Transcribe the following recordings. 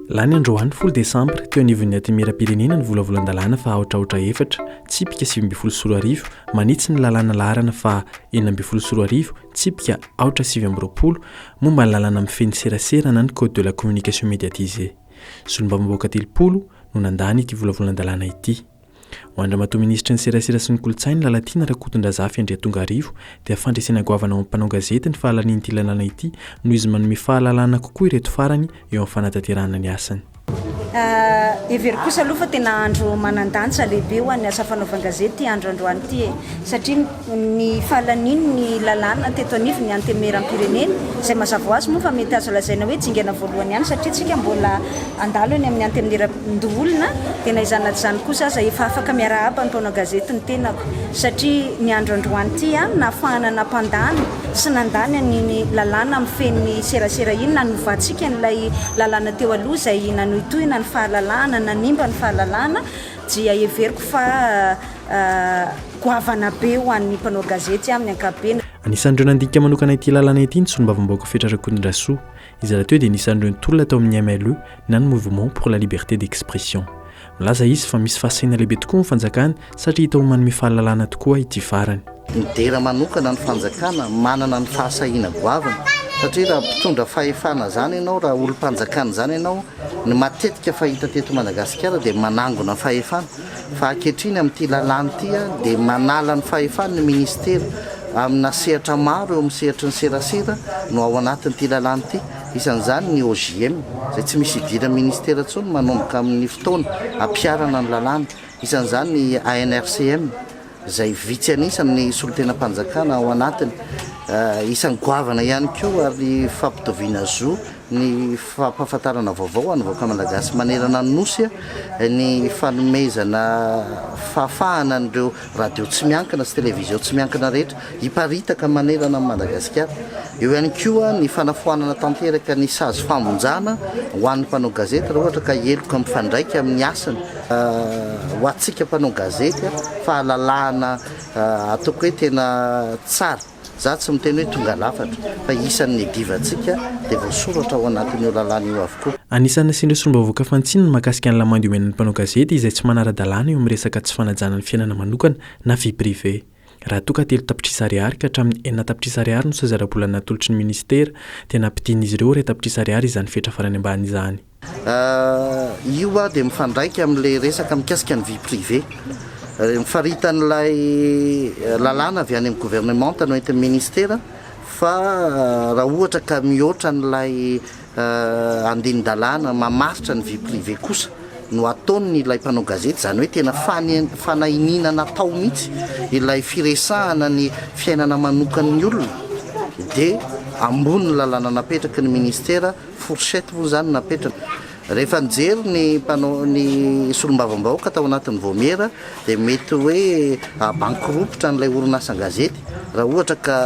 Lany androany 10 Desambra teo anivon'ny atimera-pirenena ny volavolan-dalàna fa aotraotra efatra tsipika 7 manitsy ny lalàna laharana fa 9 tsipika aotra 7 momba ny lalàna mifeny serasera na ny code de la communication médiatisée. Solombavambaoaka 30 no nandany ity volavolan-dalàna ity. Ho andramatoa minisitra ny serasera sy ny kolotsaina Lalatiana Rakotondrazafy Andriatonga-Arivo dia fandresena goavana ao amin'ny mpanao gazety ny fahalanian'ity lalàna ity noho izy manome fahalalana kokoa ireto farany eo amin'ny fanatanterahana ny asany. Every kosa aloha fa tena andro manan-danja lehibe ho an'ny asa fanaovan-gazety androandroany ity satria ny fahalanian'ny lalàna teto anivony antemeram-pirenena izay mazava ho azy moa fa mety azo lazaina hoe jingana voalohany ihany satria tsika mbola andalo eny amin'ny antemeram-olona tena izanat izany kosa aza efa afaka miarahaba ny mpanao gazety ny tenako satria ny androandroany ity nahafahana nampandany sy nandany ny lalàna mifeny serasera iny nanovatsika n'ilay lalàna teo aloha izay nanoitohina ny fahalalàna nanimba ny fahalalàna dia everiko fa goavana be ho an'ny mpanao gazety amin'ny ankapobeny. Anisan'ireo nandika manokana ity lalàna ity ny Solombavambaoaka Fetra Rakotondrazafy. Izy raha teo dia anisan'ireo nitolona tao amin'ny MLE na ny Mouvement pour la liberté d'expression. Milaza izy fa misy fahasaina lehibe tokoa ny fanjakana satria hita ho manome fahalalàna tokoa ity farany. Midera manokana ny fanjakana manana ny fahasahiana goavana satria raha mpitondra fahefana zany ianao raha olo-mpanjakana zany ianao ny matetika fahita teto Madagasikara dia manangona ny fahefana fa ankehitriny amin'ity lalàna ity dia manala ny fahefana ny ministera amina sehatra maro eo amin'ny sehatra ny serasera no ao anatin'ity lalàna ity isan'izany ny OJM izay tsy misy idirana ministera intsony manomboka amin'ny fotoana ampiarana ny lalàna isan'izany ny ANRCM izay vitsy anisan'ny solon-tena-mpanjakana ao anatiny isan'ny goavana ihany koa ary fampitoviana zo ny fampahafantarana vaovao anyvoaka malagasy manerana ny nosy ny fanomezana fahafahana an'ireo radio tsy miankina sy televizio tsy miankina rehetra hiparitaka manerana amin'ny Madagasikara. Eo ihany koa ny fanafoanana tanteraka ny sazy fambonjana ho an'ny mpanao gazety raha ohatra ka heloka mifandraika amin'ny asany ho antsika mpanao gazety fahalalahana ataoko hoe tena tsara. Za tsy miteny hoe tonga lafatra fa isan'ny divantsika dia voasoratra ao anatin'io lalàna io avokoa. Anisan'ny nasian'ireo solombavambaoaka fantsina ny mahakasika ny lamando iomenan'ny mpanao gazety izay tsy manara-dalàna eo amin'ny resaka tsy fanajana ny fiainana manokana na vie privé. Raha toa ka 3 tapitrisa ariary ka hatramin'ny 4 tapitrisa ariary no sozara-bolana natolotry ny ministera dia nampidian'izy ireo 2 tapitrisa ariary izany fetra farany ambany izany. Io dia mifandraika amin'ilay resaka mikasika ny vie privé. Mifaritan'ilay lalàna avy any amin'ny gouvernement no entin'ny ministera fa raha ohatra ka mihoatra n'ilay andinin-dalàna mamaritra ny vie privé kosa no ataony ilay mpanao gazety zany hoe tena fanahiniana natao mihitsy ilay firesahana ny fiainana manokan'ny olona dia ambony ny lalàna napetraka ny ministera fourchette moa zany napetraka. Rehefa nijery ny mpanao ny solombavambaoaka tao anatin'ny voamera dia mety hoe bankropotra n'ilay orinasa-gazety raha ohatra ka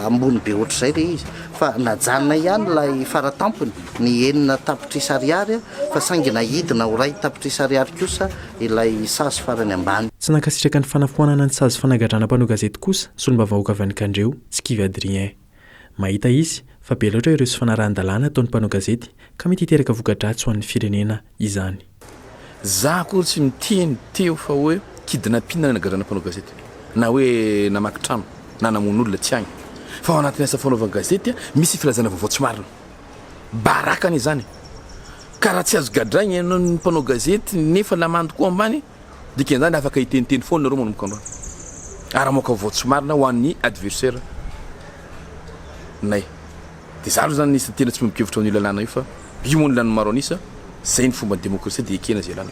ambony be ohatr'izay le izy fa najanona ihany ilay faratampony ny 9 tapitrisa ariary fa saingy nahidina ho 2 tapitrisa ariary kosa ilay sazy farany ambany. Tsy nankasitraka ny fanafoanana ny sazy fanagadrana mpanao gazety kosa solombavambaoaka avy Anikandreo Tsikiva Adrien. Mahita izy fa be loatra ireo sy fanarahan-dalàna ataon'ny mpanao gazety ka mety hiteraka voka-dratsy ho an'ny firenena izany. Za koa tsy miteny teo fa hoe kidnapping nagadrana mpanao gazety na hoe namaky trano na namono olona tsy agny fa ao anatin'ny asa fanaovan-gazety misy filazana vaovao tsy marina barakany izany ka raha tsy azo gadraigna ianao ny mpanao gazety nefa lamando koa ambany dikan'izany afaka hiteniteny foana nareo manomboka androany ary moka vaovao tsy marina ho an'ny adversaire nay dia zaro zany nisy tena tsy mibokevitra amin'ny lalàna io fa io moa ny lany maro anisa zay ny fomba ny demokrasia dia ekena zay làna.